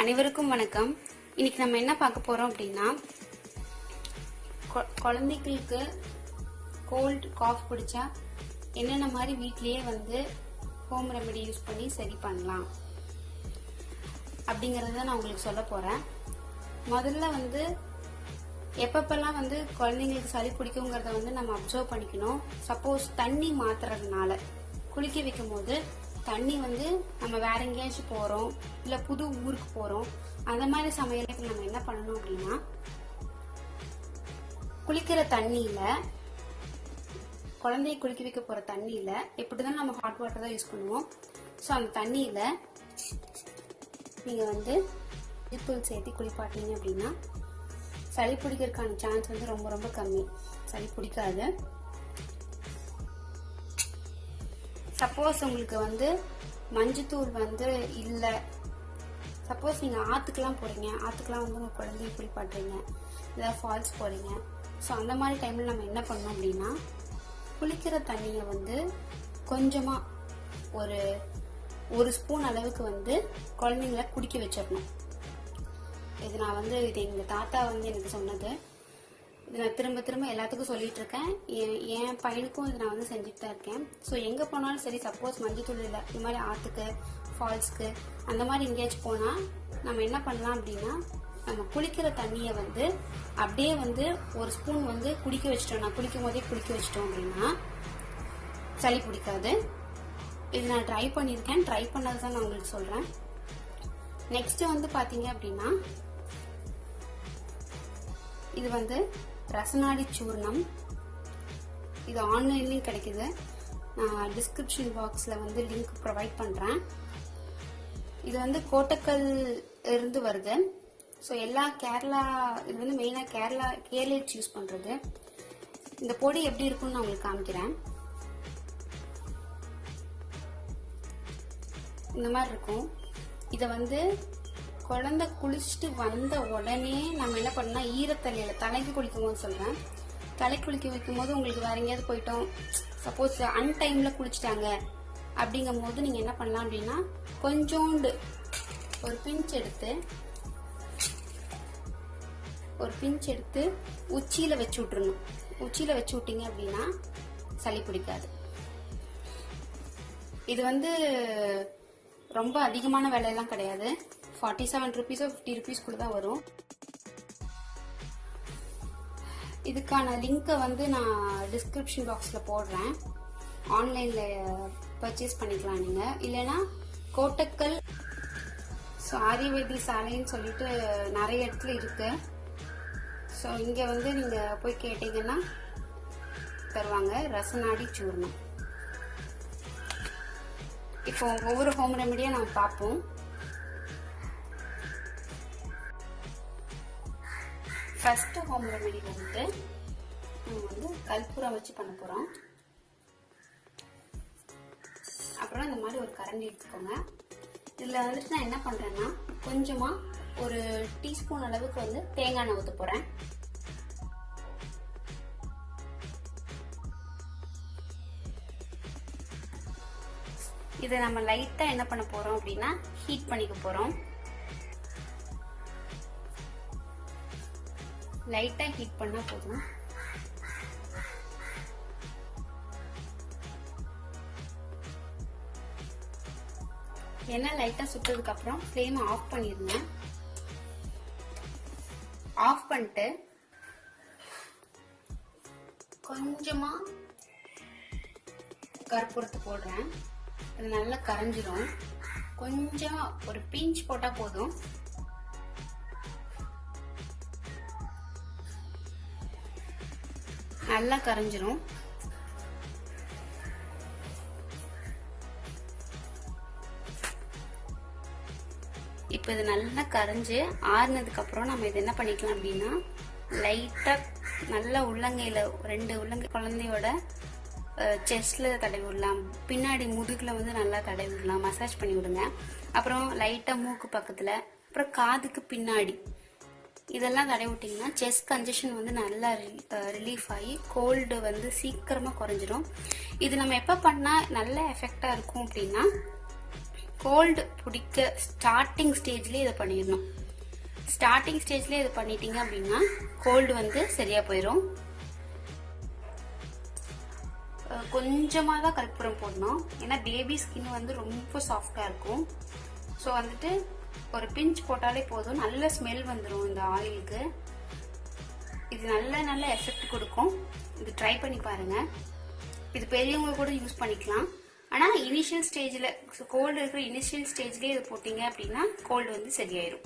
அனைவருக்கும் வணக்கம். இன்னைக்கு நம்ம என்ன பார்க்க போறோம் அப்படின்னா, குழந்தைகளுக்கு கோல்ட் காஃப் பிடிச்சா என்னென்ன மாதிரி வீட்லயே ஹோம் ரெமெடி யூஸ் பண்ணி சரி பண்ணலாம் அப்படிங்கறத நான் உங்களுக்கு சொல்ல போறேன். முதல்ல எப்பப்பெல்லாம் குழந்தைங்களுக்கு சளி பிடிக்குங்கிறத நம்ம அப்சர்வ் பண்ணிக்கணும். சப்போஸ் தண்ணி மாத்துறதுனால குளிக்க வைக்கும் போது தண்ணி நம்ம வேற எங்கேயாச்சும் போறோம், இல்ல புது ஊருக்கு போறோம், அந்த மாதிரி சமயத்துக்கு நம்ம என்ன பண்ணணும் அப்படின்னா, குளிக்கிற தண்ணியில குழந்தைய குளிக்க வைக்க போற தண்ணியில எப்படிதான் நம்ம ஹாட் வாட்டர் தான் யூஸ் பண்ணுவோம். ஸோ அந்த தண்ணியில நீங்க உப்புத்தூள் சேர்த்து குளிப்பாட்டீங்க அப்படின்னா சளி பிடிக்கிறதுக்கான சான்ஸ் ரொம்ப ரொம்ப கம்மி. சளி பிடிக்காது. சப்போஸ் உங்களுக்கு மஞ்சத்தூள் இல்ல, சப்போஸ் நீங்க ஆத்துக்கெல்லாம் போறீங்க, ஆத்துக்கெல்லாம் உங்க குழந்தைய குளிப்பாட்டுறீங்க, இல்ல ஃபால்ஸ் போறீங்க, ஸோ அந்த மாதிரி டைம்ல நம்ம என்ன பண்ணோம் அப்படின்னா, குளிக்கிற தண்ணிய கொஞ்சமா ஒரு ஸ்பூன் அளவுக்கு குழந்தைங்கள குடிக்க வச்சிடணும். இது நான் இது எங்க தாத்தா எனக்கு சொன்னது. இது நான் திரும்ப திரும்ப எல்லாத்துக்கும் சொல்லிட்டு இருக்கேன். என் பையனுக்கும் இது நான் செஞ்சுட்டு தான் இருக்கேன். ஸோ எங்க போனாலும் சரி, சப்போஸ் மஞ்சத்தூள் இல்லை, இந்த மாதிரி ஆத்துக்கு ஃபால்ஸ்க்கு அந்த மாதிரி எங்கேயாச்சும் போனா நம்ம என்ன பண்ணலாம் அப்படின்னா, நம்ம குளிக்கிற தண்ணிய அப்படியே ஒரு ஸ்பூன் குடிக்க வச்சிட்டோம். நான் குளிக்கும் போதே குளிக்க வச்சிட்டோம் அப்படின்னா சளி பிடிக்காது. இது நான் ட்ரை பண்ணியிருக்கேன். ட்ரை பண்ணதுதான் நான் உங்களுக்கு சொல்றேன். நெக்ஸ்ட் பாத்தீங்க அப்படின்னா, இது ரசநாடி சூர்ணம். இது ஆன்லைன்லயும் கிடைக்குது. நான் டிஸ்கிரிப்ஷன் பாக்ஸ்ல லிங்க் ப்ரொவைட் பண்றேன். இது கோட்டக்கல் இருந்து வருது. ஸோ எல்லா கேரளா, இது மெயினா கேரளேட்ஸ் யூஸ் பண்றது. இந்த பொடி எப்படி இருக்கும்னு நான் உங்களுக்கு காமிக்கிறேன். இந்த மாதிரி இருக்கும். இதை குழந்தை குளிச்சுட்டு வந்த உடனே நம்ம என்ன பண்ணா, ஈரத்தலையில தலைக்கு குளிக்கும் போது சொல்றேன், தலைக்கு குளிக்க வைக்கும் போது உங்களுக்கு வேற எங்கேயாவது போயிட்டோம், சப்போஸ் அன்டைம்ல குளிச்சுட்டாங்க அப்படிங்கும் போது நீங்க என்ன பண்ணலாம் அப்படின்னா, கொஞ்சோண்டு ஒரு பிஞ்ச் எடுத்து உச்சியில வச்சு விட்டுறணும். உச்சியில வச்சு விட்டீங்க அப்படின்னா சளி பிடிக்காது. இது ரொம்ப அதிகமான விலையெல்லாம் கிடையாது. 47 rupees or 50 rupees கூட தான் வரும். இதுக்கான லிங்கை நான் டிஸ்கிரிப்ஷன் பாக்ஸ்ல போடுறேன். ஆன்லைன்ல பர்ச்சேஸ் பண்ணிக்கலாம் நீங்க. இல்லைன்னா கோட்டக்கல் ஆரியவேதி சாலைன்னு சொல்லிட்டு நிறைய இடத்துல இருக்கு. ஸோ இங்க நீங்க போய் கேட்டீங்கன்னா தருவாங்க ரசநாடி சூர்ணம். இப்போ ஒவ்வொரு ஹோம் ரெமெடியா நம்ம பார்ப்போம். ஃபர்ஸ்ட் ஹோம் ரெமெடி நம்ம கற்பூரம் வச்சு பண்ண போறோம். அப்புறம் இந்த மாதிரி ஒரு கரண்டி எடுத்துக்கோங்க. இதுல நான் என்ன பண்றேன்னா, கொஞ்சமா ஒரு டீஸ்பூன் அளவுக்கு தேங்காய் எண்ணெய் ஊத்த போறேன். இதை நம்ம லைட்டா என்ன பண்ண போறோம் அப்படின்னா, ஹீட் பண்ணிக்க போறோம். லைட்டா ஹீட் பண்ணா போதும். எண்ணெய் லைட்டா சுட்டதுக்கு அப்புறம் ஃப்ளேம் ஆஃப் பண்ணிருங்க. ஆஃப் பண்ணிட்டு கொஞ்சமா கற்பூரத்தை போடுறேன். அது நல்லா கரைஞ்சிரும். கொஞ்சம் ஒரு பிஞ்ச் போட்டா போதும். நல்லா கரைஞ்சிரும். இப்ப இது நல்லா கரைஞ்சு ஆறுனதுக்கு அப்புறம் நம்ம இது என்ன பண்ணிக்கலாம் அப்படின்னா, லைட்டா நல்லா உள்ளங்கையில 2 உள்ளங்கை குழந்தையோட செஸ்ட்ல தடவி விடலாம், பின்னாடி முதுகுல நல்லா தடவி விடலாம், மசாஜ் பண்ணி விடுங்க. அப்புறம் லைட்டா மூக்கு பக்கத்துல, அப்புறம் காதுக்கு பின்னாடி இதெல்லாம் தடவி விட்டீங்கன்னா செஸ்ட் கன்ஜெஷன் நல்லா ரிலீஃப் ஆகி கோல்டு சீக்கிரமா குறைஞ்சிடும். இது நம்ம எப்ப பண்ணா நல்ல எஃபெக்டா இருக்கும் அப்படின்னா, கோல்டு பிடிக்க ஸ்டார்டிங் ஸ்டேஜ்லேயே இதை பண்ணிடணும். ஸ்டார்டிங் ஸ்டேஜ்லேயே இதை பண்ணிட்டீங்க அப்படின்னா கோல்டு வந்து சரியா போயிடும். கொஞ்சமாக தான் கற்பூரம் போடணும், ஏன்னா பேபி ஸ்கின் வந்து ரொம்ப சாஃப்டாக இருக்கும். ஸோ வந்துட்டு ஒரு பிஞ்ச் போட்டாலே போதும், நல்ல ஸ்மெல் வந்துடும் இந்த ஆயிலுக்கு. இது நல்ல எஃபெக்ட் கொடுக்கும். இது ட்ரை பண்ணி பாருங்க. இது பெரியவங்க கூட யூஸ் பண்ணிக்கலாம். ஆனால் இனிஷியல் ஸ்டேஜில் கோல்டு இருக்கிற இனிஷியல் ஸ்டேஜ்லேயே இது போட்டிங்க அப்படின்னா கோல்டு வந்து சரியாயிடும்.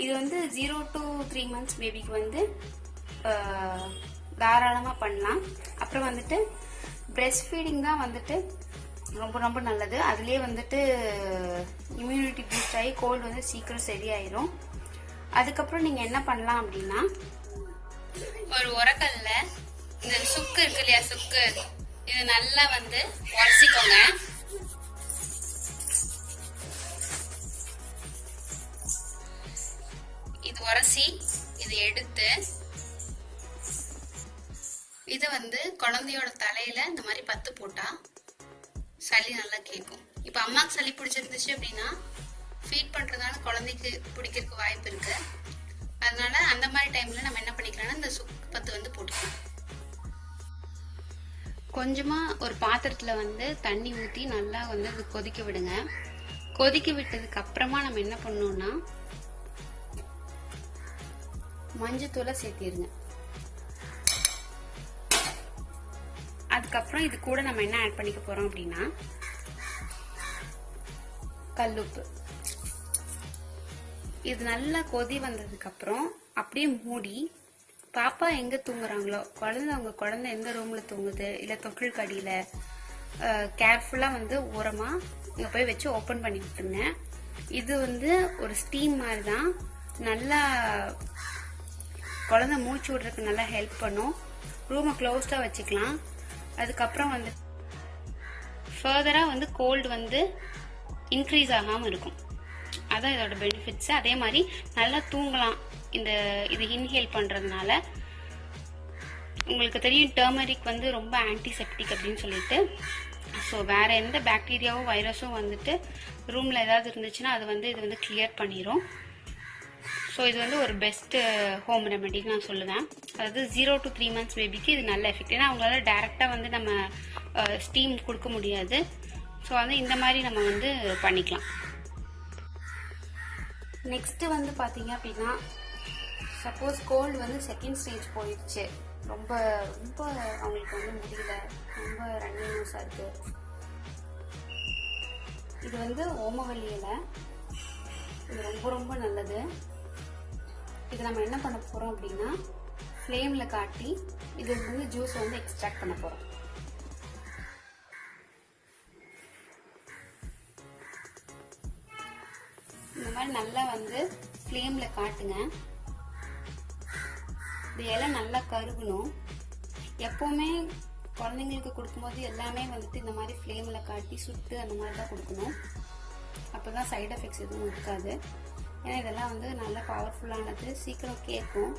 இது வந்து 0 to 3 months பேபிக்கு வந்து தாராளமாக பண்ணலாம். அப்புறம் வந்துட்டு பிரெஸ்ட் ஃபீடிங் தான் வந்துட்டு ரொம்ப நல்லது. அதுலேயே வந்துட்டு இம்யூனிட்டி பூஸ்ட் ஆகி கோல்டு வந்து சீக்கிரம் சரியாயிரும். அதுக்கப்புறம் நீங்கள் என்ன பண்ணலாம் அப்படின்னா, ஒரு உரக்கல்ல இந்த சுக்கு இருக்கு இல்லையா, சுக்கு இது நல்லா வந்து உரசிக்கோங்க. இது உரசி இது எடுத்து இது வந்து குழந்தையோட தலையில இந்த மாதிரி பத்து போட்டா சளி நல்லா கேட்கும். இப்ப அம்மாக்கு சளி பிடிச்சிருந்துச்சு அப்படின்னா ஃபீட் பண்றதுனால குழந்தைக்கு பிடிக்கிறதுக்கு வாய்ப்பு இருக்கு. அதனால அந்த மாதிரி டைம்ல நம்ம என்ன பண்ணிக்கலாம்னா இந்த சுக்கு பத்து வந்து போட்டுக்கலாம். கொஞ்சமா ஒரு பாத்திரத்துல வந்து தண்ணி ஊத்தி நல்லா வந்து அது கொதிக்க விடுங்க. கொதிக்க விட்டதுக்கு அப்புறமா நம்ம என்ன பண்ணணும்னா மஞ்சத்தூளை சேர்த்திருங்க. அதுக்கப்புறம் இது கூட நம்ம என்ன ஆட் பண்ணிக்க போறோம் அப்படின்னா கல்லுப்பு. இது நல்லா கொதி வந்ததுக்கு அப்புறம் அப்படியே மூடி பாப்பா எங்க தூங்குறாங்களோ, அவங்க குழந்தை எந்த ரூம்ல தூங்குது இல்ல தொட்டில் கடியில கேர்ஃபுல்லா வந்து ஓரமா இங்க போய் வச்சு ஓபன் பண்ணி விட்டுருங்க. இது வந்து ஒரு ஸ்டீம் மாதிரி தான், நல்லா குழந்தை மூச்சு விடுறதுக்கு நல்லா ஹெல்ப் பண்ணும். ரூமை க்ளோஸ்டா வச்சுக்கலாம். அதுக்கப்புறம் வந்து ஃபர்தரா வந்து கோல்டு வந்து இன்க்ரீஸ் ஆகாம இருக்கும். அதான் இதோட பெனிஃபிட்ஸ். அதே மாதிரி நல்லா தூங்கலாம் இது இன்ஹேல் பண்றதுனால. உங்களுக்கு தெரியும் டர்மரிக் வந்து ரொம்ப ஆன்டிசெப்டிக் அப்படின்னு சொல்லிட்டு. ஸோ வேற எந்த பாக்டீரியாவோ வைரஸும் வந்துட்டு ரூம்ல ஏதாவது இருந்துச்சுன்னா அது வந்து இது வந்து கிளியர் பண்ணிடும். ஸோ இது வந்து ஒரு பெஸ்ட் ஹோம் ரெமெடின்னு நான் சொல்லுவேன். அதாவது 0 to 3 months பேபிக்கு இது நல்ல எஃபெக்ட். ஏன்னா அவங்களால டைரக்டா வந்து நம்ம ஸ்டீம் கொடுக்க முடியாது. ஸோ வந்து இந்த மாதிரி நம்ம வந்து பண்ணிக்கலாம். நெக்ஸ்ட் வந்து பாத்தீங்க அப்படின்னா சப்போஸ் கோல்டு வந்து செகண்ட் ஸ்டேஜ் போயிடுச்சு, ரொம்ப அவங்களுக்கு வந்து முடியல, ரொம்ப ரன்னிங் நியூஸா இருக்கு. இது வந்து ஓமவல்லி இலை. இது ரொம்ப நல்லது. இது நம்ம என்ன பண்ண போறோம் அப்படின்னா ஃப்ளேம்ல காட்டி இது வந்து ஜூஸ் வந்து எக்ஸ்ட்ராக்ட் பண்ண போறோம். இந்த மாதிரி நல்லா வந்து ஃப்ளேம்ல காட்டுங்க. இந்த இலை நல்லா கருகணும். எப்பவுமே குழந்தைங்களுக்கு கொடுக்கும்போது எல்லாமே வந்துட்டு இந்த மாதிரி ஃப்ளேம்ல காட்டி சுட்டு அந்த மாதிரி தான் கொடுக்கணும். அப்பதான் சைடு எஃபெக்ட்ஸ் எதுவும் இருக்காது. ஏன்னா இதெல்லாம் வந்து நல்ல பவர்ஃபுல்லானது, சீக்கிரம் கேட்கும்.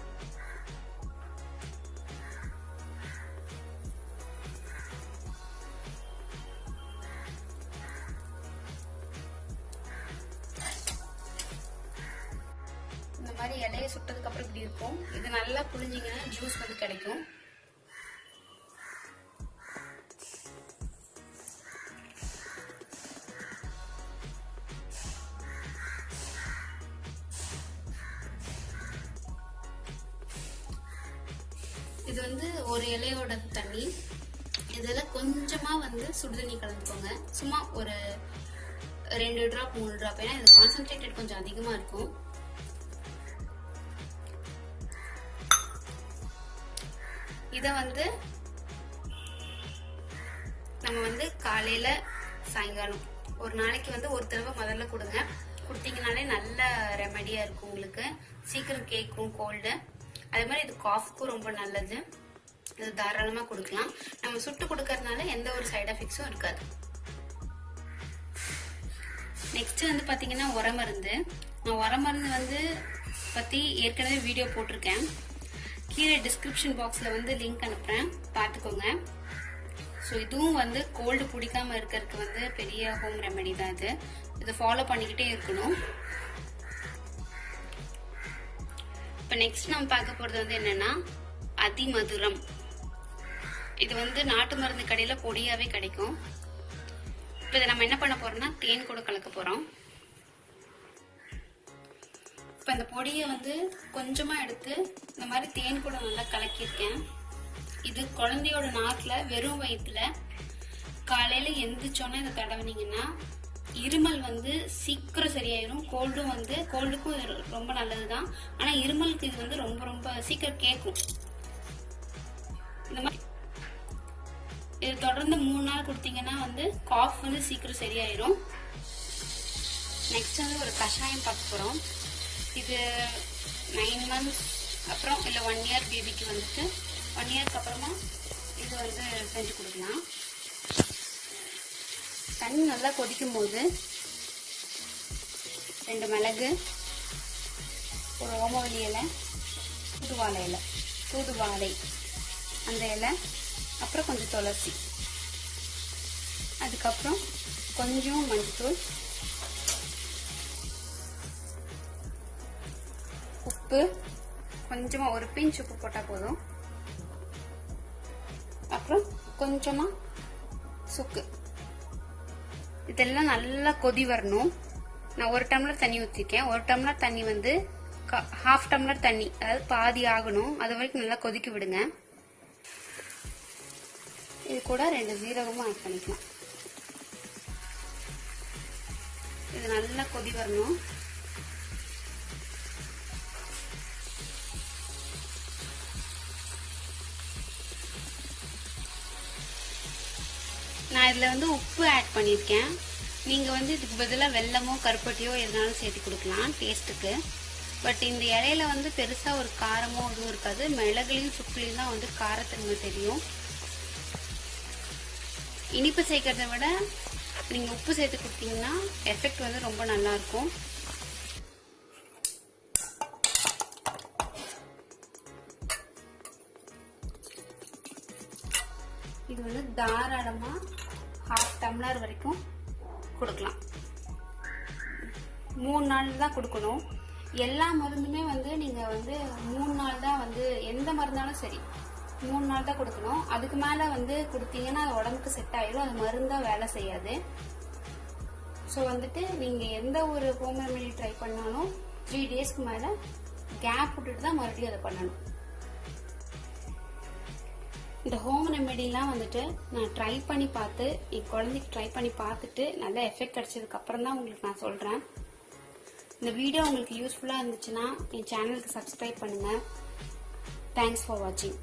இந்த மாதிரி இலையை சுட்டதுக்கு அப்புறம் இப்படி இருக்கும். இது நல்லா புழிஞ்சிங்கன்னா ஜூஸ் வந்து கிடைக்கும். இது வந்து ஒரு இலையோட தண்ணி. இதுல கொஞ்சமா வந்து சுடுதண்ணி கலந்துக்கோங்க. சும்மா ஒரு 2 டிராப் 3 டிராப். ஏன்னா இது கான்சென்ட்ரேட்டட் கொஞ்சம் அதிகமா இருக்கும். இத வந்து நம்ம வந்து காலையில சாயங்காலம் ஒரு நாளைக்கு வந்து ஒரு தடவை முதல்ல கொடுங்க. கொடுத்தீங்கனாலே நல்ல ரெமெடியா இருக்கும். உங்களுக்கு சீக்கிரம் கேட்கும் கோல்டு. அதே மாதிரி இது காஃப்க்கும் ரொம்ப நல்லது. இது தாராளமா கொடுக்கலாம். நம்ம சுட்டு கொடுக்கறதுனால எந்த ஒரு சைடு எஃபெக்ட்ஸும் இருக்காது. நெக்ஸ்ட் வந்து பாத்தீங்கன்னா உரமருந்து. நான் உரமருந்து வந்து பத்தி ஏற்கனவே வீடியோ போட்டிருக்கேன். கீழே டிஸ்கிரிப்ஷன் பாக்ஸ்ல வந்து லிங்க் அனுப்புறேன், பாத்துக்கோங்க. ஸோ இதுவும் வந்து கோல்டு பிடிக்காம இருக்கிறதுக்கு வந்து பெரிய ஹோம் ரெமெடி தான். இது இதை ஃபாலோ பண்ணிக்கிட்டே இருக்கணும். இப்போ நெக்ஸ்ட் நம்ம பார்க்க போறது வந்து என்னன்னா அதிமதுரம். இது வந்து நாட்டு மருந்து கடையில பொடியாவே கிடைக்கும். இப்போ இதை நம்ம என்ன பண்ண போறோம்னா தேன் கூட கலக்க போறோம். இப்போ இந்த பொடியை வந்து கொஞ்சமா எடுத்து இந்த மாதிரி தேன் கூட நல்லா கலக்கியிருக்கேன். இது குழந்தையோட நாக்குல வெறும் வயிற்றுல காலையில எந்திரிச்சோன்னா இதை தடவினீங்கன்னா இருமல் வந்து சீக்கிரம் சரியாயிரும். கோல்டுக்கும் இது ரொம்ப நல்லதுதான். ஆனா இருமலுக்கு இது வந்து ரொம்ப ரொம்ப சீக்கிரம் கேட்கும். இந்த மாதிரி இது தொடர்ந்து 3 நாள் கொடுத்தீங்கன்னா வந்து காஃப் வந்து சீக்கிரம் சரியாயிரும். நெக்ஸ்ட் வந்து ஒரு கஷாயம் பார்க்க போறோம். இது 9 months அப்புறம் இல்ல 1 year பேபிக்கு வந்துட்டு 1 yearக்கு அப்புறமா இது வந்து செஞ்சு கொடுக்கலாம். தண்ணி நல்லா கொதிக்கும் போது 2 மிளகு, ஒரு ஓமவல்லி இலை, தூதுவாழை அந்த இலை, அப்புறம் கொஞ்சம் துளசி, அதுக்கப்புறம் கொஞ்சம் மஞ்சள், உப்பு, கொஞ்சமா ஒரு பிஞ்ச் உப்பு போட்டா போதும். அப்புறம் கொஞ்சமா சுக்கு. இதெல்லாம் நல்லா கொதி வரணும். நான் 1 டம்ளர் தண்ணி ஊற்றிருக்கேன். 1 டம்ளர் தண்ணி வந்து 1/2 டம்ளர் தண்ணி, அதாவது பாதி ஆகணும். அது வரைக்கும் நல்லா கொதிக்க விடுங்க. இது கூட 2 சீரகமும் ஆட் பண்ணிக்கலாம். இது நல்லா கொதி வரணும். நான் இதுல வந்து உப்பு ஆட் பண்ணியிருக்கேன். நீங்க வந்து இதுக்கு பதிலாக வெல்லமோ கருப்பட்டியோ எதுனாலும் சேர்த்து கொடுக்கலாம் டேஸ்ட்டுக்கு. பட் இந்த இலையில வந்து பெருசா ஒரு காரமோ எதுவும் இருக்காது. மிளகுலையும் சுக்குலையும் தான் வந்து காரத்தன்மை தெரியும். இனிப்பு சேர்க்கறத விட நீங்க உப்பு சேர்த்து கொடுத்தீங்கன்னா எஃபெக்ட் வந்து ரொம்ப நல்லா இருக்கும். இது வந்து தாராளமா 1/2 டம்ளர் வரைக்கும் கொடுக்கலாம். 3 நாள் தான் கொடுக்கணும். எல்லா மருந்துமே வந்து நீங்க வந்து 3 நாள் தான் வந்து எந்த மருந்தாலும் சரி 3 நாள் தான் கொடுக்கணும். அதுக்கு மேல வந்து கொடுத்தீங்கன்னா அது உடம்புக்கு செட் ஆயிடும். அது மருந்தா வேலை செய்யாது. ஸோ வந்துட்டு நீங்க எந்த ஒரு ஹோம் ரெமெடி ட்ரை பண்ணாலும் 3 டேஸ்க்கு மேல கேப் விட்டுட்டு தான் மறுபடியும் அதை பண்ணணும். இந்த ஹோம் ரெமெடிலாம் வந்துட்டு நான் ட்ரை பண்ணி பார்த்து என் குழந்தைக்கு ட்ரை பண்ணி பார்த்துட்டு நல்ல எஃபெக்ட் கிடைச்சதுக்கு அப்புறம் தான் உங்களுக்கு நான் சொல்றேன். இந்த வீடியோ உங்களுக்கு யூஸ்ஃபுல்லா இருந்துச்சுன்னா என் சேனலுக்கு சப்ஸ்கிரைப் பண்ணுங்க. தேங்க்ஸ் ஃபார் வாட்சிங்.